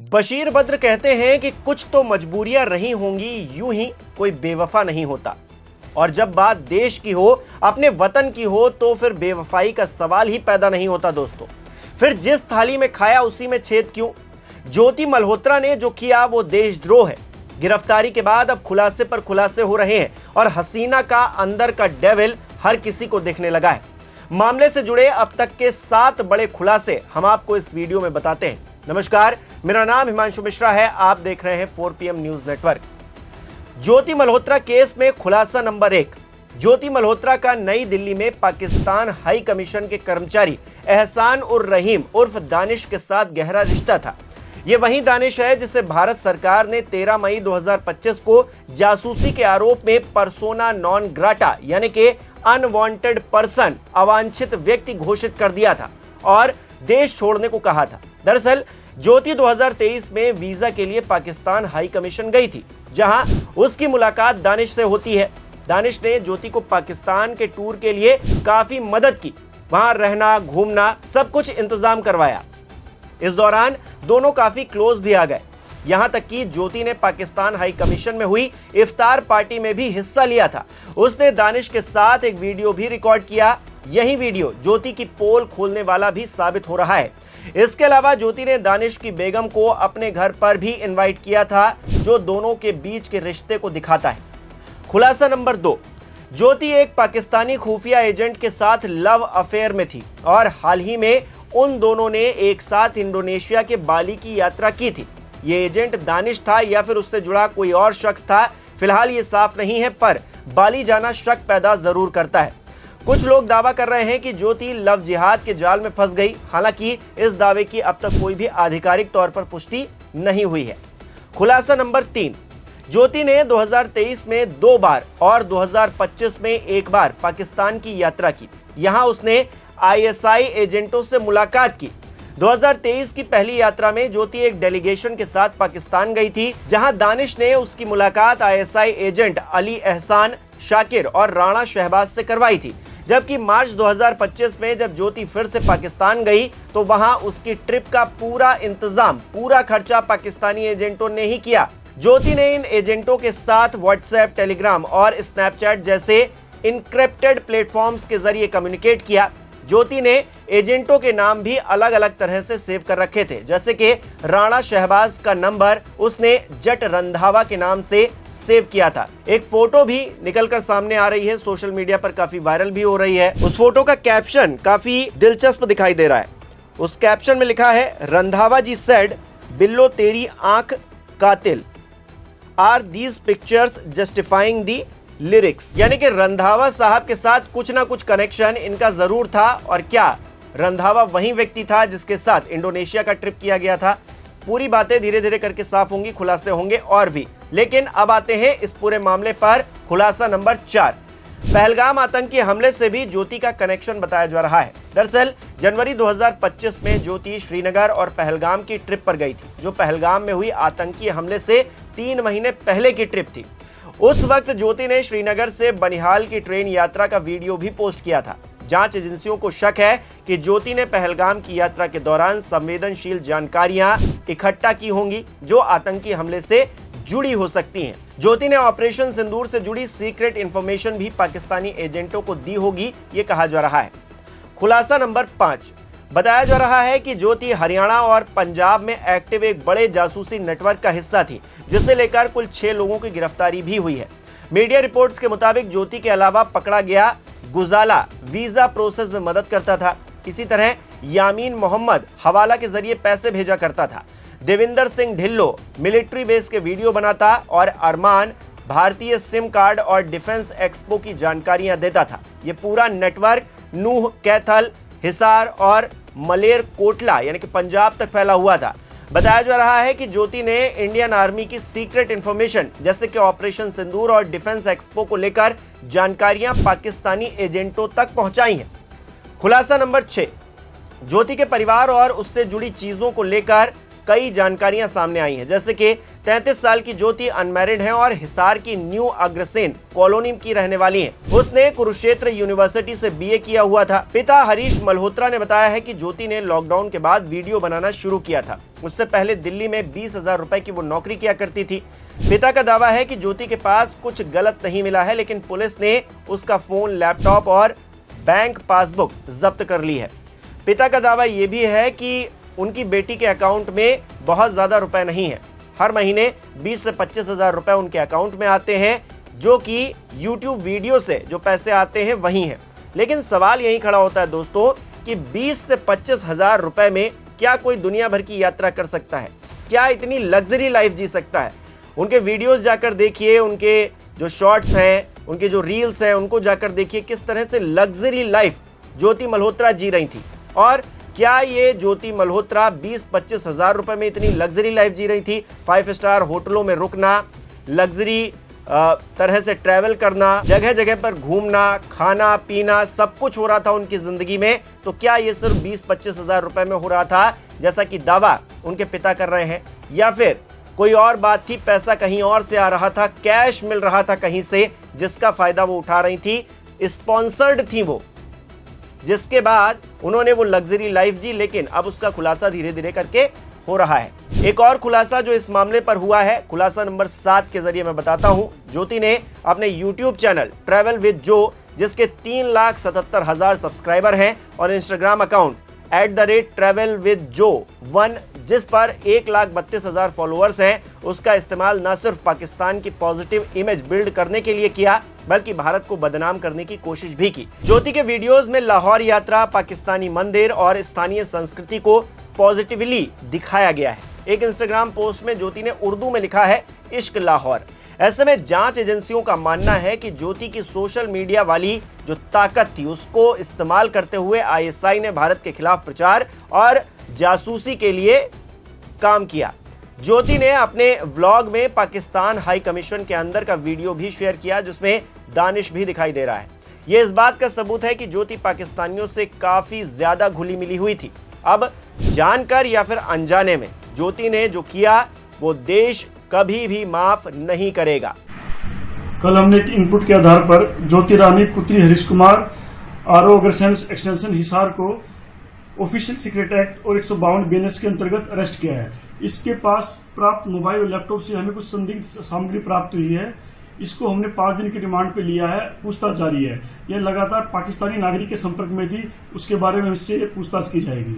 बशीर बद्र कहते हैं कि कुछ तो मजबूरियां रही होंगी, यूं ही कोई बेवफा नहीं होता। और जब बात देश की हो, अपने वतन की हो, तो फिर बेवफाई का सवाल ही पैदा नहीं होता दोस्तों। फिर जिस थाली में खाया उसी में छेद क्यों? ज्योति मल्होत्रा ने जो किया वो देशद्रोह है। गिरफ्तारी के बाद अब खुलासे पर खुलासे हो रहे हैं और हसीना का अंदर का डेविल हर किसी को दिखने लगा है। मामले से जुड़े अब तक के 7 बड़े खुलासे हम आपको इस वीडियो में बताते हैं। नमस्कार, मेरा नाम हिमांशु मिश्रा है। आप देख रहे हैं 4PM न्यूज नेटवर्क। ज्योति मल्होत्रा केस में खुलासा नंबर 1। ज्योति मल्होत्रा का नई दिल्ली में पाकिस्तान हाई कमीशन के कर्मचारी एहसान उर रहीम उर्फ दानिश के साथ गहरा रिश्ता था। यह वही दानिश है जिसे भारत सरकार ने 13 मई 2025 को जासूसी के आरोप में पर्सोना नॉन ग्राटा यानी कि अनवांटेड पर्सन, अवांछित व्यक्ति घोषित कर दिया था और देश छोड़ने को कहा था। दरअसल ज्योति 2023 में वीजा के लिए पाकिस्तान हाई कमीशन गई थी, जहां उसकी मुलाकात दानिश से होती है। दानिश ने ज्योति को पाकिस्तान के टूर के लिए काफी मदद की, वहां रहना, घूमना, सब कुछ इंतजाम करवाया। इस दौरान दोनों काफी क्लोज भी आ गए। यहां तक कि ज्योति ने पाकिस्तान हाई कमीशन में हुई इफ्तार पार्टी में भी हिस्सा लिया था। उसने दानिश के साथ एक वीडियो भी रिकॉर्ड किया। यही वीडियो ज्योति की पोल खोलने वाला भी साबित हो रहा है। इसके अलावा ज्योति ने दानिश की बेगम को अपने घर पर भी इनवाइट किया था, जो दोनों के बीच के रिश्ते को दिखाता है। खुलासा नंबर 2। ज्योति एक पाकिस्तानी खुफिया एजेंट के साथ लव अफेयर में थी और हाल ही में उन दोनों ने एक साथ इंडोनेशिया के बाली की यात्रा की थी। ये एजेंट दानिश था या फिर उससे जुड़ा कोई और शख्स था, फिलहाल ये साफ नहीं है, पर बाली जाना शक पैदा जरूर करता है। कुछ लोग दावा कर रहे हैं कि ज्योति लव जिहाद के जाल में फंस गई। हालांकि इस दावे की अब तक कोई भी आधिकारिक तौर पर पुष्टि नहीं हुई है। खुलासा नंबर 3। ज्योति ने 2023 में 2 बार और 2025 में 1 बार पाकिस्तान की यात्रा की। यहां उसने ISI एजेंटों से मुलाकात की। 2023 की पहली यात्रा में ज्योति एक डेलीगेशन के साथ पाकिस्तान गई थी, जहां दानिश ने उसकी मुलाकात ISI एजेंट अली एहसान, शाकिर और राणा शहबाज से करवाई थी। जबकि मार्च 2025 में जब ज्योति फिर से पाकिस्तान गई तो वहां उसकी ट्रिप का पूरा इंतजाम, पूरा खर्चा पाकिस्तानी एजेंटों ने ही किया। ज्योति ने इन एजेंटों के साथ व्हाट्सएप, टेलीग्राम और स्नैपचैट जैसे इनक्रिप्टेड प्लेटफॉर्म्स के जरिए कम्युनिकेट किया। ज्योति ने एजेंटों के नाम भी अलग अलग तरह से सेव कर रखे थे, जैसे कि राणा शहबाज का नंबर उसने जट रंधावा के नाम से सेव किया था। एक फोटो भी निकलकर सामने आ रही है, सोशल मीडिया पर काफी वायरल भी हो रही है। उस फोटो का कैप्शन काफी दिलचस्प दिखाई दे रहा है। उस कैप्शन में लिखा है, रंधावा जी सेड, बिल्लो तेरी आंख कातिल, are these pictures justifying the lyrics. यानी कि रंधावा साहब के साथ कुछ ना कुछ कनेक्शन इनका जरूर था। और क्या रंधावा वही व्यक्ति था जिसके साथ इंडोनेशिया का ट्रिप किया गया था? पूरी बातें धीरे धीरे करके साफ होंगी, खुलासे होंगे और भी। लेकिन अब आते हैं इस पूरे मामले पर। खुलासा नंबर 4। पहलगाम आतंकी हमले से भी ज्योति का कनेक्शन बताया जा रहा है। दरअसल जनवरी 2025 में ज्योति श्रीनगर और पहलगाम की ट्रिप पर गई थी, जो पहलगाम में हुई आतंकी हमले से 3 महीने पहले की ट्रिप थी। उस वक्त ज्योति ने श्रीनगर से बनिहाल की ट्रेन यात्रा का वीडियो भी पोस्ट किया था। जांच एजेंसियों को शक है कि ज्योति ने पहलगाम की यात्रा के दौरान संवेदनशील जानकारियां इकट्ठा की होंगी, जो आतंकी हमले से जुड़ी हो सकती हैं। ज्योति ने ऑपरेशन सिंदूर से जुड़ी सीक्रेट इंफॉर्मेशन भी पाकिस्तानी एजेंटों को दी होगी, ये कहा जा रहा है। खुलासा नंबर 5। बताया जा रहा है कि ज्योति हरियाणा और पंजाब में एक्टिव एक बड़े जासूसी नेटवर्क का हिस्सा थी, जिसे लेकर कुल 6 लोगों की गिरफ्तारी भी हुई है। मीडिया रिपोर्ट्स के मुताबिक ज्योति के अलावा पकड़ा गया गुजाला वीजा प्रोसेस में मदद करता था। इसी तरह यामीन मोहम्मद हवाला के जरिए पैसे भेजा करता था। देविंदर सिंह ढिल्लो मिलिट्री बेस के वीडियो बनाता और अरमान भारतीय सिम कार्ड और डिफेंस एक्सपो की जानकारियां देता था। यह पूरा नेटवर्क नूह, कैथल, हिसार और मलेर कोटला यानी कि पंजाब तक फैला हुआ था। बताया जा रहा है कि ज्योति ने इंडियन आर्मी की सीक्रेट इंफॉर्मेशन जैसे कि ऑपरेशन सिंदूर और डिफेंस एक्सपो को लेकर जानकारियां पाकिस्तानी एजेंटों तक पहुंचाई हैं। खुलासा नंबर 6। ज्योति के परिवार और उससे जुड़ी चीजों को लेकर कई जानकारियां सामने आई हैं, जैसे कि 33 साल की ज्योति अनमैरिड है और हिसार की न्यू अग्रसेन कॉलोनी की रहने वाली है। उसने कुरुक्षेत्र यूनिवर्सिटी से बीए किया हुआ था। पिता हरीश मल्होत्रा ने बताया है कि ज्योति ने लॉकडाउन के बाद वीडियो बनाना शुरू किया था। उससे पहले दिल्ली में 20,000 रुपए की वो नौकरी किया करती थी। पिता का दावा है कि ज्योति के पास कुछ गलत नहीं मिला है, लेकिन पुलिस ने उसका फोन, लैपटॉप और बैंक पासबुक जब्त कर ली है। पिता का दावा यह भी है कि उनकी बेटी के अकाउंट में बहुत ज्यादा रुपए नहीं है। हर महीने 20 से 25,000 रुपए उनके अकाउंट में आते हैं, जो कि YouTube वीडियो से जो पैसे आते हैं वही हैं। लेकिन सवाल यही खड़ा होता है दोस्तों कि 20 से 25,000 रुपए में क्या कोई दुनिया भर की यात्रा कर सकता है? क्या इतनी लग्जरी लाइफ जी सकता है? उनके वीडियोस जाकर देखिए, उनके जो शॉर्ट्स हैं, उनके जो रील्स हैं, उनको जाकर देखिए किस तरह से लग्जरी लाइफ ज्योति मल्होत्रा जी रही थी। और क्या ये ज्योति मल्होत्रा 20-25 हजार रुपए में इतनी लग्जरी लाइफ जी रही थी? 5 स्टार होटलों में रुकना, लग्जरी तरह से ट्रैवल करना, जगह जगह पर घूमना, खाना पीना, सब कुछ हो रहा था उनकी जिंदगी में। तो क्या ये सिर्फ 20-25 हजार रुपए में हो रहा था, जैसा कि दावा उनके पिता कर रहे हैं, या फिर कोई और बात थी? पैसा कहीं और से आ रहा था, कैश मिल रहा था कहीं से, जिसका फायदा वो उठा रही थी, स्पॉन्सर्ड थी वो, जिसके बाद उन्होंने वो लग्जरी लाइफ जी। लेकिन अब उसका खुलासा धीरे धीरे करके हो रहा है। एक और खुलासा जो इस मामले पर हुआ है, खुलासा नंबर 7 के जरिए मैं बताता हूं। ज्योति ने अपने YouTube चैनल ट्रैवल विद जो, जिसके 3,77,000 सब्सक्राइबर हैं, और इंस्टाग्राम अकाउंट @travelwithjo1, जिस पर 1,32,000 फॉलोअर्स हैं, उसका इस्तेमाल न सिर्फ पाकिस्तान की पॉजिटिव इमेज बिल्ड करने के लिए किया, बल्कि भारत को बदनाम करने की कोशिश भी की। ज्योति के वीडियोस में लाहौर यात्रा, पाकिस्तानी मंदिर और स्थानीय संस्कृति को पॉजिटिवली दिखाया गया है। एक इंस्टाग्राम पोस्ट में ज्योति ने उर्दू में लिखा है, इश्क लाहौर। ऐसे में जांच एजेंसियों का मानना है कि ज्योति की सोशल मीडिया वाली जो ताकत थी, उसको इस्तेमाल करते हुए ISI ने भारत के खिलाफ प्रचार और जासूसी के लिए काम किया। ज्योति ने अपने व्लॉग में पाकिस्तान हाई कमीशन के अंदर का वीडियो भी शेयर किया, जिसमें दानिश भी दिखाई दे रहा है। यह इस बात का सबूत है कि ज्योति पाकिस्तानियों से काफी ज्यादा घुली मिली हुई थी। अब जानकर या फिर अनजाने में ज्योति ने जो किया, वो देश कभी भी माफ नहीं करेगा। कल हमने एक इनपुट के आधार पर ज्योति रानी पुत्री हरीश कुमार RO अग्रसेन एक्सटेंशन हिसार को ऑफिशियल सीक्रेट एक्ट और 152 BNS के अंतर्गत अरेस्ट किया है। इसके पास प्राप्त मोबाइल और लैपटॉप से हमें कुछ संदिग्ध सामग्री प्राप्त हुई है। इसको हमने 5 दिन की रिमांड पे लिया है, पूछताछ जारी है। यह लगातार पाकिस्तानी नागरिक के संपर्क में थी, उसके बारे में इससे पूछताछ की जाएगी।